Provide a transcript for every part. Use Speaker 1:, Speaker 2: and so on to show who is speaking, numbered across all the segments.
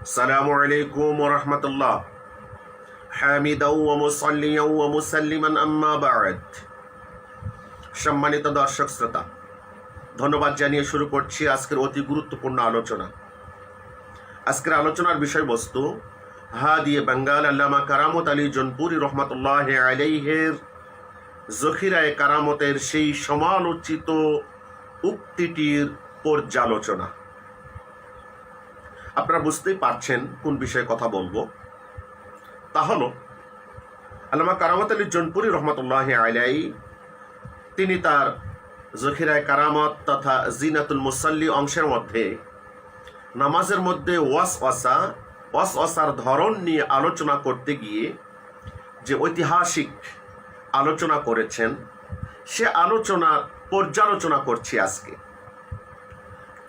Speaker 1: আসসালামু আলাইকুম ওয়া রাহমাতুল্লাহ। হামিদাও ওয়া মুসাল্লিয়াও ওয়া মুসাল্লিমান আম্মা বা'দ। সম্মানিত দর্শক শ্রোতা, ধন্যবাদ জানিয়ে শুরু করছি আজকের অতি গুরুত্বপূর্ণ আলোচনা। আজকের আলোচনার বিষয়বস্তু হাদিয়ে বেঙ্গল আল্লামা কারামত আলী জৌনপুরী রহমাতুল্লাহি আলাইহির জখিরায়ে কারামতের সেই সমালোচিত উক্তিটির পর্যালোচনা। আপনারা বুঝতেই পারছেন কোন বিষয়ে কথা বলবো। তা হলো আল্লামা কারামত আলী জৌনপুরী রহমাতুল্লাহি আলাইহি তিনি তার জখিরায়ে কারামত তথা জিনাতুল মুসাল্লি অংশের মধ্যে নামাজের মধ্যে ওয়াসওয়াসার ধরন নিয়ে আলোচনা করতে গিয়ে যে ঐতিহাসিক আলোচনা করেছেন, সে আলোচনার পর্যালোচনা করছি আজকে।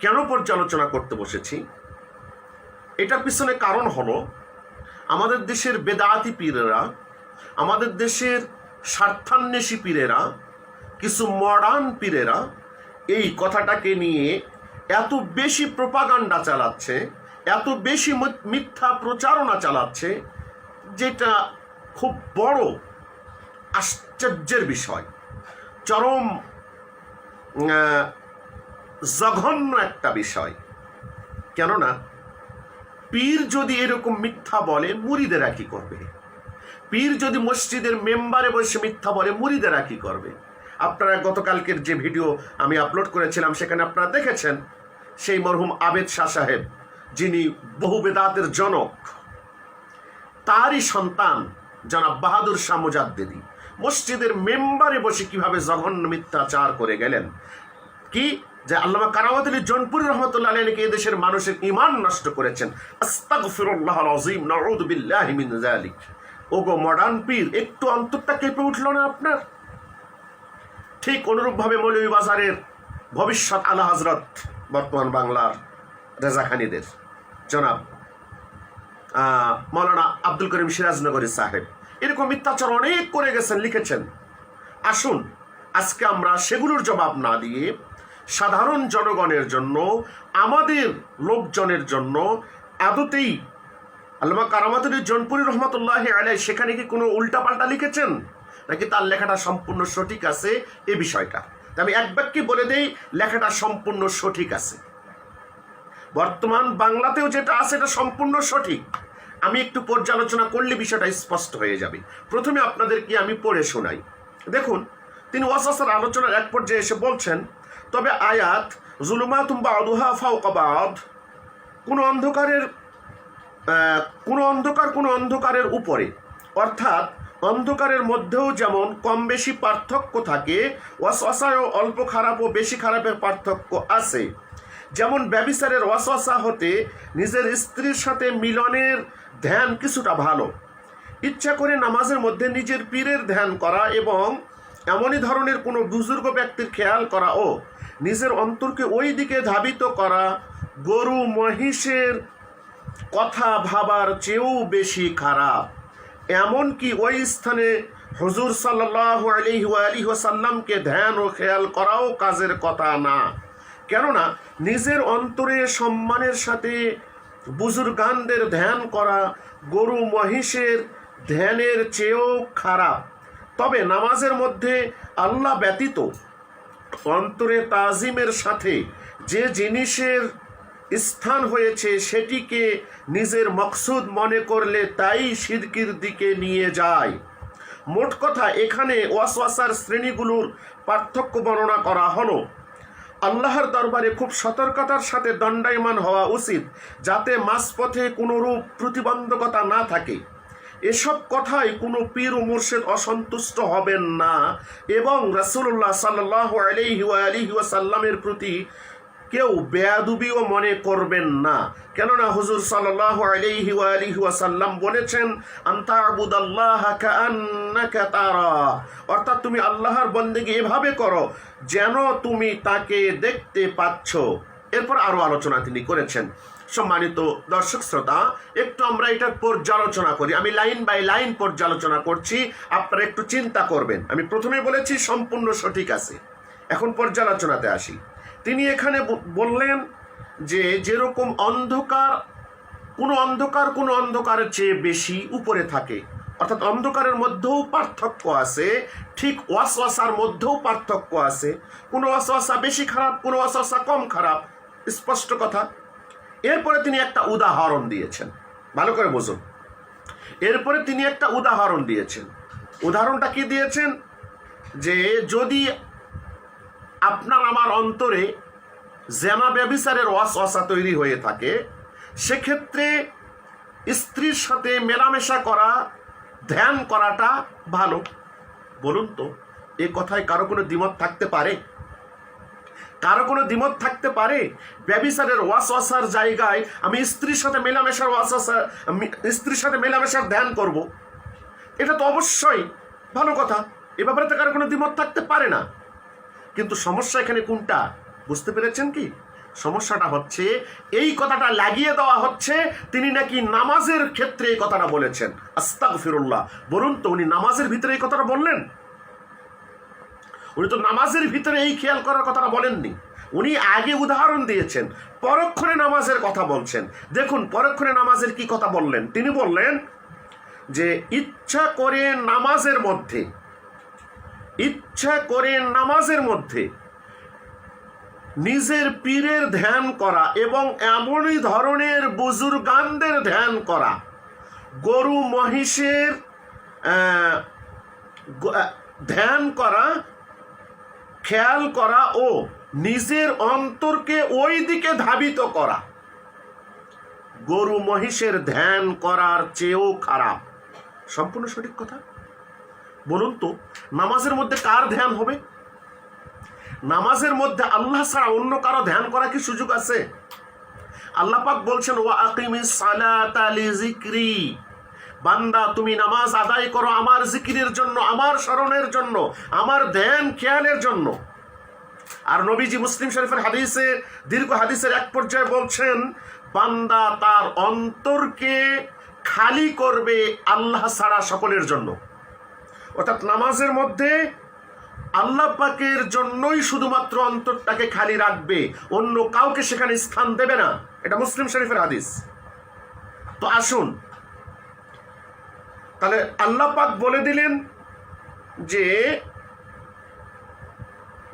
Speaker 1: কেন পর্যালোচনা করতে বসেছি? এটার পিছনে কারণ হলো আমাদের দেশের বেদাতি পীরেরা, আমাদের দেশের স্বার্থান্বেষী পীরেরা, কিছু মডার্ন পীরেরা এই কথাটাকে নিয়ে এত বেশি প্রোপাগান্ডা চালাচ্ছে, এত বেশি মিথ্যা প্রচারণা চালাচ্ছে, যেটা খুব বড় আশ্চর্যের বিষয়, চরম জঘন্য একটা বিষয়। কেননা পীর যদি এরকম মিথ্যা বলে, মুরিদেরা কি করবে? পীর যদি মসজিদের মেম্বারে বসে মিথ্যা বলে, মুরিদেরা কি করবে? আপনারা গতকালকের যে ভিডিও আমি আপলোড করেছিলাম সেখানে আপনারা দেখেছেন, সেই মরহুম আবেদ শাহ সাহেব, যিনি বহু বেদাতের জনক, তারই সন্তান জনাব বাহাদুর শাহ মুজাদ্দিদি মসজিদের মেম্বারে বসে কিভাবে জঘন্য মিথ্যাচার করে গেলেন। কি যে আল্লামা কারামত আলী জৌনপুরী রহমাতুল্লাহ আলাইহি এই দেশের মানুষের ঈমান নষ্ট করেছেন। আস্তাগফিরুল্লাহল আযীম, নাউযু বিল্লাহি মিন যালিক। ওগো মডার্ন পীর, একটু অন্তরটা কেঁপে উঠল না আপনার? ঠিক অনুরূপভাবে মৌলভীবাজারের ভবিষ্যৎ আলা হযরত, বর্তমান বাংলার রেজাখানীদের জনাব মৌলানা আব্দুল করিম সিরাজনগরী সাহেব এরকম মিথ্যাচার অনেক করে গেছেন, লিখেছেন। আসুন আজকে আমরা সেগুলোর জবাব না দিয়ে সাধারণ জনগণের জন্য, আমাদের লোকজনের জন্য, আদতেই আল্লামা কারামত আলী জৌনপুরী রহমাতুল্লাহি আলাইহি সেখানে কি কোনো উল্টাপাল্টা লিখেছেন নাকি তার লেখাটা সম্পূর্ণ সঠিক আছে, এই বিষয়টা আমি এক বাক্যে বলে দেই, লেখাটা সম্পূর্ণ সঠিক আছে। বর্তমান বাংলাতেও যেটা আছে এটা সম্পূর্ণ সঠিক। আমি একটু পর্যালোচনা করলে বিষয়টা স্পষ্ট হয়ে যাবে। প্রথমে আপনাদেরকে আমি পড়ে শোনাই। দেখুন, তিনি ওয়াসওয়াসার আলোচনার এক পর্যায়ে এসে বলছেন, তবে আয়াত যুলুমাতুম বা'দুহা ফাওকা বা'দ, কোনো অন্ধকারের উপরে, অর্থাৎ অন্ধকারের মধ্যেও যেমন কম বেশি পার্থক্য থাকে, ওয়াসওয়াসায়ও অল্প খারাপ ও বেশি খারাপের পার্থক্য আছে। যেমন ব্যভিচারের ওয়াসওয়াসা হতে নিজের স্ত্রীর সাথে মিলনের ধ্যান কিছুটা ভালো, ইচ্ছা করে নামাজের মধ্যে নিজের পীরের ধ্যান করা এবং এমনই ধরনের কোনো বুজুর্গ ব্যক্তির খেয়াল করা ও নিজের অন্তরকে ওই দিকে ধাবিত করা গরু মহিষের কথা ভাবার চেয়েও বেশি খারাপ। এমনকি ওই স্থানে হুজুর সাল্লাল্লাহু আলাইহি ওয়াসাল্লামকে ধ্যান ও খেয়াল করাও কাজের কথা না। কেননা নিজের অন্তরে সম্মানের সাথে বুজুর্গানদের ধ্যান করা গরু মহিষের ধ্যানের চেয়েও খারাপ। তবে নামাজের মধ্যে আল্লাহ ব্যতীত অন্তরে তাজিমের সাথে যে জিনিসের স্থান হয়েছে সেটিকে নিজের মকসুদ মনে করলে তাই শিরকির দিকে নিয়ে যায়। মোট কথা, এখানে ওয়াসওয়াসার শ্রেণীগুলোর পার্থক্য বর্ণনা করা হলো। আল্লাহর দরবারে খুব সতর্কতার সাথে দণ্ডায়মান হওয়া উচিত, যাতে মাঝপথে কোনোরূপ প্রতিবন্ধকতা না থাকে। এসব কথায় কোনো পীর ও মুর্শিদ অসন্তুষ্ট হবেন না এবং রাসূলুল্লাহ সাল্লাল্লাহু আলাইহি ওয়াসাল্লামের প্রতি কেউ বেয়াদবিও মনে করবেন না। কেননা হুজুর সাল্লাল্লাহু আলাইহি ওয়াসাল্লাম বলেছেন, আনতা আবুদাল্লাহা কাআন্নাকা তারা, অর্থাৎ তুমি আল্লাহর বন্দেগী এভাবে করো যেন তুমি তাকে দেখতে পাচ্ছ। এরপর আরো আলোচনা তিনি করেছেন। সম্মানিত দর্শক শ্রোতা, একটু আমরা এটার পর্যালোচনা করি। আমি লাইন বাই লাইন পর্যালোচনা করছি, আপনারা একটু চিন্তা করবেন। আমি প্রথমে বলেছি সম্পূর্ণ সঠিক আছে, এখন পর্যালোচনাতে আসি। তিনি এখানে বললেন যে যেরকম অন্ধকার কোনো অন্ধকারের চেয়ে বেশি উপরে থাকে, অর্থাৎ অন্ধকারের মধ্যেও পার্থক্য আছে, ঠিক ওয়াসওয়াসার মধ্যেও পার্থক্য আছে। কোনো ওয়াসওয়াসা বেশি খারাপ, কোনো ওয়াসওয়াসা কম খারাপ, স্পষ্ট কথা। এরপরে তিনি একটা উদাহরণ দিয়েছেন, ভালো করে বুঝুন। এরপরে তিনি একটা উদাহরণ দিয়েছেন। উদাহরণটা কি দিয়েছেন? যে যদি আপনার আমার অন্তরে জেনা ব্যভিচারের ওয়াসওয়াসা তৈরি হয়ে থাকে, সেক্ষেত্রে স্ত্রীর সাথে মেলামেশা করা, ধ্যান করাটা ভালো। বলুন তো, এ কথায় কারো কোনো দ্বিমত থাকতে পারে? কারো কোনো দ্বিমত থাকতে পারে? ব্যভিচারের ওয়াসওয়াসার জায়গায় আমি স্ত্রীর সাথে মেলামেশার ধ্যান করব, এটা তো অবশ্যই ভালো কথা। এ ব্যাপারে তো কারো কোনো দ্বিমত থাকতে পারে না। কিন্তু সমস্যা এখানে কোনটা বুঝতে পেরেছেন কি? সমস্যাটা হচ্ছে এই কথাটা লাগিয়ে দেওয়া হচ্ছে তিনি নাকি নামাজের ক্ষেত্রে এই কথাটা বলেছেন। আস্তাগফিরুল্লাহ। বলুন তো, উনি নামাজের ভিতরে এই কথাটা বললেন? উনি তো নামাজের ভিতরে এই খেয়াল করার কথাটা বলেননি। উনি আগে উদাহরণ দিয়েছেন, পরক্ষণে নামাজের কথা বলছেন। দেখুন পরক্ষণে নামাজের কি কথা বললেন। তিনি বললেন যে ইচ্ছা করে নামাজের মধ্যে নিজের পীরের ধ্যান করা এবং এমনই ধরনের বুজুর্গানদের ধ্যান করা, গরু মহিষের ধ্যান করা, খেয়াল করা ও নিজের অন্তরকে ওই দিকে ধাবিত করা গরু মহিষের ধ্যান করার চেয়েও খারাপ। সম্পূর্ণ সঠিক কথা। বলুন তো, নামাজের মধ্যে কার ধ্যান হবে? নামাজের মধ্যে আল্লাহ ছাড়া অন্য কারো ধ্যান করা কি সুযোগ আছে? আল্লাহ পাক বলছেন ওয়া আকিমিস সালাতা লিযিকরি, বান্দা তুমি নামাজ আদায় করো আমার জিকিরের জন্য, আমার স্মরণের জন্য, আমার ধ্যান খেয়ালের জন্য। আর নবীজি মুসলিম শরীফের হাদিসে, দীর্ঘ হাদিসের এক পর্যায়ে বলছেন বান্দা তার অন্তরকে খালি করবে আল্লাহ ছাড়া সকলের জন্য। অর্থাৎ নামাজের মধ্যে আল্লাহ পাকের জন্যই শুধুমাত্র অন্তরটাকে খালি রাখবে, অন্য কাউকে সেখানে স্থান দেবে না। এটা মুসলিম শরীফের হাদিস। তো আসুন, তাহলে আল্লাহ পাক বলে দিলেন যে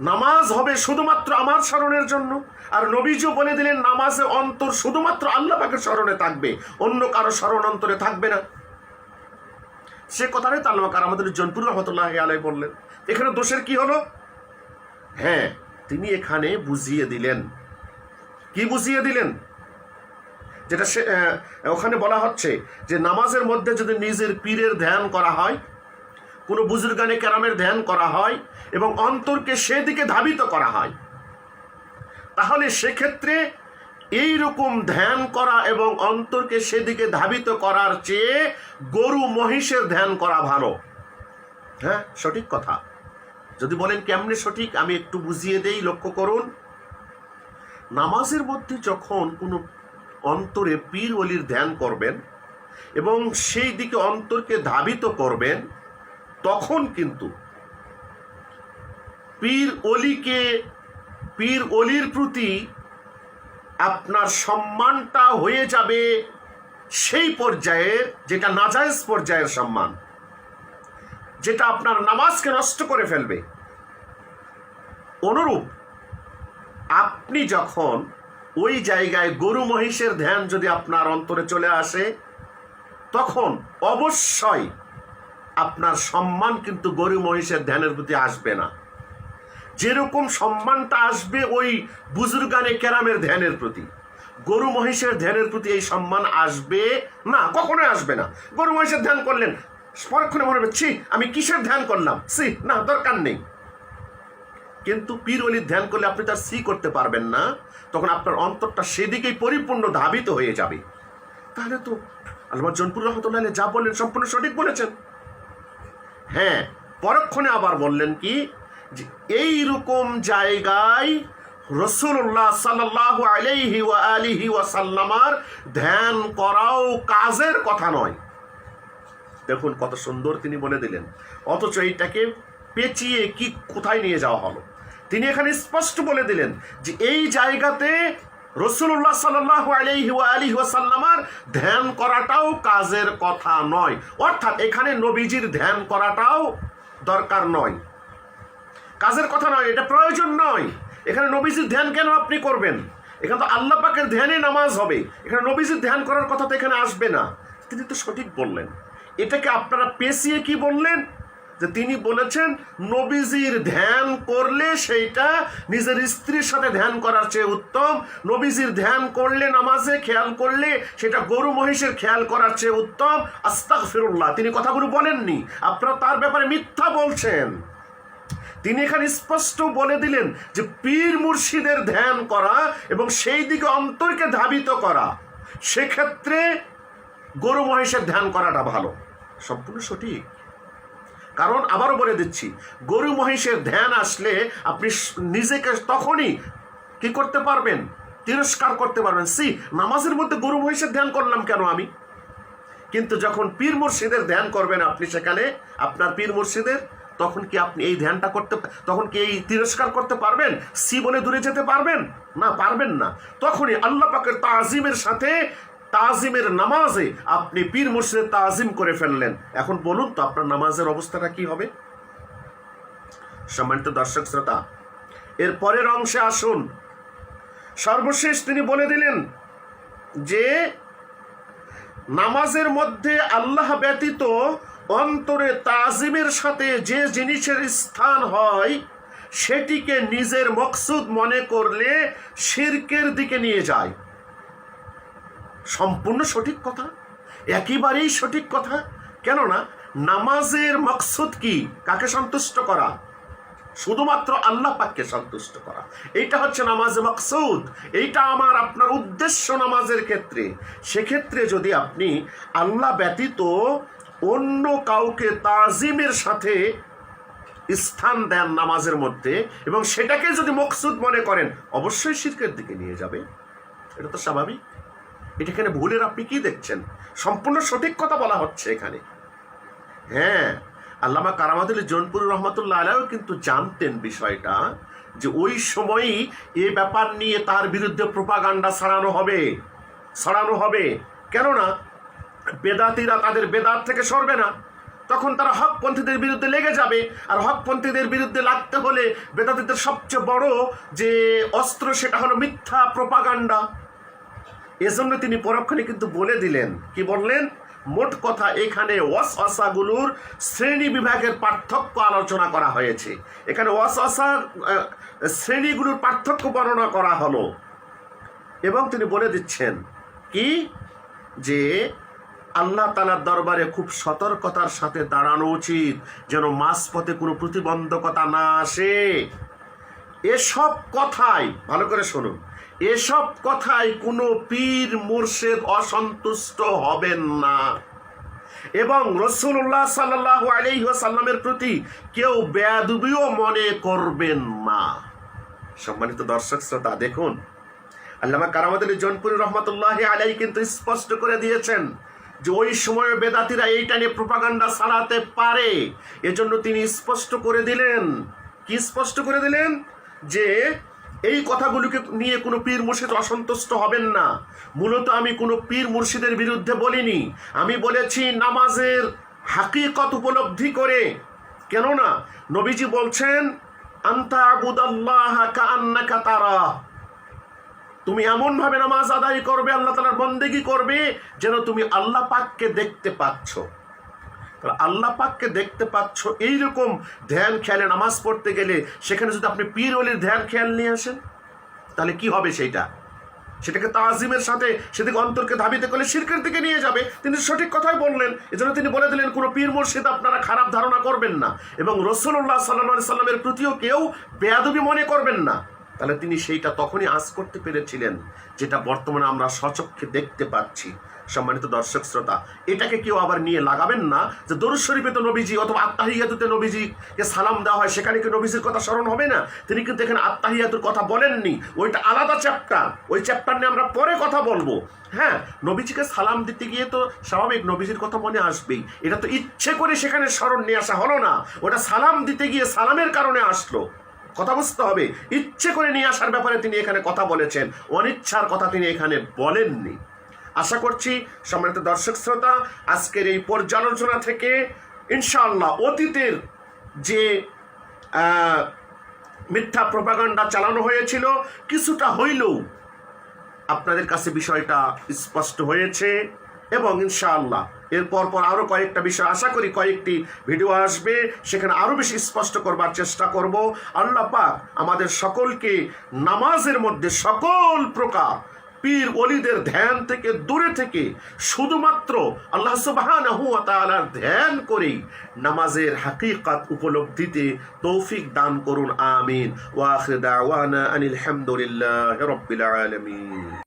Speaker 1: নামাজ হবে শুধুমাত্র আমার স্মরণের জন্য, আর নবীজিও বলে দিলেন নামাজে অন্তর শুধুমাত্র আল্লাহ পাকের স্মরণে থাকবে, অন্য কারো স্মরণ অন্তরে থাকবে না। সে কথাটাই তো আল্লাহ আমাদের জনপুর রহমতুল্লাহ আলাই বললেন। এখানে দোষের কি হলো? হ্যাঁ, তিনি এখানে বুঝিয়ে দিলেন। কি বুঝিয়ে দিলেন? যেটা ওখানে বলা হচ্ছে যে নামাজের মধ্যে যদি নিজের পীরের ধ্যান করা হয়, কোনো বুজুর্গানে কেরামের ধ্যান করা হয় এবং অন্তরকে সেদিকে ধাবিত করা হয়, তাহলে সেক্ষেত্রে এইরকম ধ্যান করা এবং অন্তরকে সেদিকে ধাবিত করার চেয়ে গরু মহিষের ধ্যান করা ভালো। হ্যাঁ, সঠিক কথা। যদি বলেন কেমনে সঠিক, আমি একটু বুঝিয়ে দেই, লক্ষ্য করুন। নামাজের মধ্যে যখন কোনো অন্তরে পীর ওলির ধ্যান করবেন এবং সেই দিকে অন্তরকে ধাবিত করবেন, তখন কিন্তু পীর ওলির প্রতি আপনার সম্মানটা হয়ে যাবে সেই পর্যায়ের, যেটা নাজায়েজ পর্যায়ের সম্মান, যেটা আপনার নামাজকে নষ্ট করে ফেলবে। অনুরূপ আপনি যখন ওই জায়গায় গরু মহিষের ধ্যান যদি আপনার অন্তরে চলে আসে, তখন অবশ্যই আপনার সম্মান কিন্তু গরু মহিষের ধ্যানের প্রতি আসবে না। যেরকম সম্মানটা আসবে ওই বুজুর্গানে কেরামের ধ্যানের প্রতি, গরু মহিষের ধ্যানের প্রতি এই সম্মান আসবে না, কখনোই আসবে না। গরু মহিষের ধ্যান করলেন, পরক্ষণে মনে হবে ছি আমি কিসের ধ্যান করলাম, সি না, দরকার নেই। কিন্তু পীর ওলির ধ্যান করলে আপনি তার সি করতে পারবেন না, তখন আপনার অন্তরটা সেদিকেই পরিপূর্ণ ধাবিত হয়ে যাবে। তাহলে তো আল্লামা জনপুর রহমতুল্লাহ যা বললেন সম্পূর্ণ সঠিক বলেছেন। হ্যাঁ, পরক্ষণে আবার বললেন কি, যে এইরকম জায়গায় রাসূলুল্লাহ সাল্লাল্লাহু আলাইহি ওয়া আলিহি ওয়াসাল্লামার ধ্যান করাও কাজের কথা নয়। দেখুন কত সুন্দর তিনি বলে দিলেন, অথচ এইটাকে পেঁচিয়ে কি কোথায় নিয়ে যাওয়া হলো। তিনি এখানে স্পষ্ট বলে দিলেন যে এই জায়গাতে রাসূলুল্লাহ সাল্লাল্লাহু আলাইহি ওয়া আলিহি ওয়াসাল্লামের ধ্যান করাটাও কাজের কথা নয়, অর্থাৎ এখানে নবীজির ধ্যান করাটাও দরকার নয়, কাজের কথা নয়, এটা প্রয়োজন নয়। এখানে নবীজির ধ্যান কেন আপনি করবেন? এখানে তো আল্লাহ পাকের ধ্যানে নামাজ হবে, এখানে নবীজির ধ্যান করার কথা তো এখানে আসবে না। তিনি তো সঠিক বললেন। এটাকে আপনারা পেঁচিয়ে কি বললেন? যে তিনি বলেছেন নবীজির ধ্যান করলে সেইটা নিজের স্ত্রীর সাথে ধ্যান করার চেয়ে উত্তম, নবীজির ধ্যান করলে নামাজে খেয়াল করলে সেটা গরু মহিষের খেয়াল করার চেয়ে উত্তম। আস্তাগফিরুল্লাহ, তিনি কথাগুলো বলেননি, আপনারা তার ব্যাপারে মিথ্যা বলছেন। তিনি এখানে স্পষ্ট বলে দিলেন যে পীর মুর্শিদের ধ্যান করা এবং সেই দিকে অন্তরকে ধাবিত করা, সেক্ষেত্রে গরু মহিষের ধ্যান করাটা ভালো। সম্পূর্ণ সঠিক। কারণ আবারও বলে দিচ্ছি, গরু মহিষের ধ্যান আসলে আপনি নিজেকে তখনই কি করতে পারবেন? তিরস্কার করতে পারবেন, নামাজের মধ্যে গরু মহিষের ধ্যান করলাম কেন আমি? কিন্তু যখন পীর মুর্শিদের ধ্যান করবেন আপনি, সেখানে আপনার পীর মুর্শিদের, তখন কি আপনি এই ধ্যানটা তখন কি এই তিরস্কার করতে পারবেন? বলে দূরে যেতে পারবেন না? পারবেন না। তখনই আল্লাহ পাকের তাজিমের সাথে তাজিমের নামাজে আপনি পীর মুর্শিদের তাজিম করে ফেললেন। এখন বলুন তো আপনার নামাজের অবস্থাটা কি হবে? সম্মানিত দর্শক শ্রোতা, এর পরের অংশে আসুন। সর্বশেষ তিনি বলে দিলেন যে নামাজের মধ্যে আল্লাহ ব্যতীত অন্তরে তাজিমের সাথে যে জিনিসের স্থান হয় সেটিকে নিজের মকসুদ মনে করলে শিরকের দিকে নিয়ে যায়। সম্পূর্ণ সঠিক কথা, একেবারেই সঠিক কথা। কেননা নামাজের মকসুদ কি? কাকে সন্তুষ্ট করা? শুধুমাত্র আল্লাহ পাককে সন্তুষ্ট করা। এইটা হচ্ছে নামাজের মকসুদ, এইটা আমার আপনার উদ্দেশ্য নামাজের ক্ষেত্রে। সেক্ষেত্রে যদি আপনি আল্লাহ ব্যতীত অন্য কাউকে তাজিমের সাথে স্থান দেন নামাজের মধ্যে এবং সেটাকে যদি মকসুদ মনে করেন, অবশ্যই শিরকের দিকে নিয়ে যাবে। এটা তো স্বাভাবিক। এখানে ভুলের আপনি কি দেখছেন? সম্পূর্ণ সঠিক কথা বলা হচ্ছে এখানে। হ্যাঁ, আল্লামা কারামাতুল জৌনপুরী রহমতুল্লাহ আলাইহিও কিন্তু জানতেন বিষয়টা, যে ওই সময়ই এ ব্যাপার নিয়ে তার বিরুদ্ধে প্রোপাগান্ডা ছড়ানো হবে। কেননা বেদাতিরা তাদের বেদাত থেকে সরবে না, তখন তারা হকপন্থীদের বিরুদ্ধে লেগে যাবে। আর হকপন্থীদের বিরুদ্ধে লাগতে হলে বেদাতিদের সবচেয়ে বড় যে অস্ত্র, সেটা হলো মিথ্যা প্রোপাগান্ডা। এজন্য তিনি পরক্ষণে কিন্তু বলে দিলেন, কি বললেন? মোট কথা এখানে ওয়াসওয়াসাগুলোর শ্রেণী বিভাগের পার্থক্য আলোচনা করা হয়েছে। এখানে ওয়াসওয়াসা শ্রেণীগুলোর পার্থক্য বর্ণনা করা হলো এবং তিনি বলে দিচ্ছেন কি, যে আল্লাহ তাআলার দরবারে খুব সতর্কতার সাথে দাঁড়ানো উচিত, যেন মাঝপথে কোনো প্রতিবন্ধকতা না আসে। এসব কথাই, ভালো করে শুনুন, এসব কথায় কোনো পীর মুর্শিদ অসন্তুষ্ট হবেন না এবং রাসূলুল্লাহ সাল্লাল্লাহু আলাইহি ওয়াসাল্লামের প্রতি কেউ বেয়াদবিও মনে করবেন না। সম্মানিত দর্শক শ্রোতা, দেখুন আল্লামা কারামাতুল জৌনপুরী রহমতুল্লাহ আলাইহি কিন্তু স্পষ্ট করে দিয়েছেন যে ওই সময় বেদাতিরা এইটা নিয়ে প্রোপাগান্ডা চালাতে পারে। এজন্য তিনি স্পষ্ট করে দিলেন, কি স্পষ্ট করে দিলেন? যে এই কথাগুলোকে নিয়ে কোনো পীর মুর্শিদ অসন্তুষ্ট হবেন না। মূলত আমি কোনো পীর মুর্শিদের বিরুদ্ধে বলিনি, আমি বলেছি নামাজের হাকিকত উপলব্ধি করে। কেননা নবীজি বলছেন, আনতা আবুদাল্লাহ কাআন্নাকা তারাহ, তুমি এমনভাবে নামাজ আদায় করবে, আল্লাহ তাআলার বন্দেগী করবে যেন তুমি আল্লাহ পাককে দেখতে পাচ্ছ। আল্লাহ পাককে দেখতে পাচ্ছ এইরকম ধ্যান খেয়ালে নামাজ পড়তে গেলে সেখানে যদি আপনি পীর ওলির ধ্যান খেয়াল নিয়ে আসেন, তাহলে কি হবে? সেটাকে তাজিমের সাথে সেদিকে অন্তরকে ধাবিত করলে শিরকের দিকে নিয়ে যাবে। তিনি সঠিক কথাই বললেন। এজন্য তিনি বলে দিলেন কোনো পীর মুর্শিদ আপনারা খারাপ ধারণা করবেন না এবং রাসূলুল্লাহ সাল্লাল্লাহু আলাইহি সাল্লামের প্রতিও কেউ বেয়াদবি মনে করবেন না। তাহলে তিনি সেইটা তখনই আঁচ করতে পেরেছিলেন, যেটা বর্তমানে আমরা স্বচক্ষে দেখতে পাচ্ছি। সম্মানিত দর্শক শ্রোতা, এটাকে কেউ আবার নিয়ে লাগাবেন না যে দরুদ শরীফে তো নবীজি অথবা আত্তাহিয়াতুতে নবীজিকে সালাম দেওয়া হয়, সেখানে কি নবীজির কথা স্মরণ হবে না? তিনি কিন্তু এখানে আত্তাহিয়াতুর কথা বলেননি, ওইটা আলাদা চ্যাপ্টার। ওই চ্যাপ্টার নিয়ে আমরা পরে কথা বলবো। হ্যাঁ, নবীজিকে সালাম দিতে গিয়ে তো স্বাভাবিক নবীজির কথা মনে আসবেই। এটা তো ইচ্ছে করে সেখানে স্মরণ নিয়ে আসা হলো না, ওটা সালাম দিতে গিয়ে সালামের কারণে আসলো। কথা বুঝতে হবে, ইচ্ছে করে নিয়ে আসার ব্যাপারে তিনি এখানে কথা বলেছেন, অনিচ্ছার কথা তিনি এখানে বলেননি। আশা করছি সম্মানিত দর্শক শ্রোতা, আজকের এই পর্যালোচনা থেকে ইনশাআল্লাহ অতীতের যে মিথ্যা প্রপাগান্ডা চালানো হয়েছিল কিছুটা হইলেও আপনাদের কাছে বিষয়টা স্পষ্ট হয়েছে। এবং ইনশাআল্লাহ এরপর আরও কয়েকটা বিষয় আশা করি কয়েকটি ভিডিও আসবে, সেখানে আরও বেশি স্পষ্ট করবার চেষ্টা করব। আল্লাহ পাক আমাদের সকলকে নামাজের মধ্যে সকল প্রকার পীর ওলিদের ধ্যান থেকে দূরে থেকে শুধুমাত্র আল্লাহ সুবহানাহু ওয়া তাআলার ধ্যান করেই নামাজের হাকিকত উপলব্ধিতে তৌফিক দান করুন। আমিন। ওয়া আখিরু দাওয়ানা আনিল হামদুলিল্লাহি রাব্বিল আলামিন।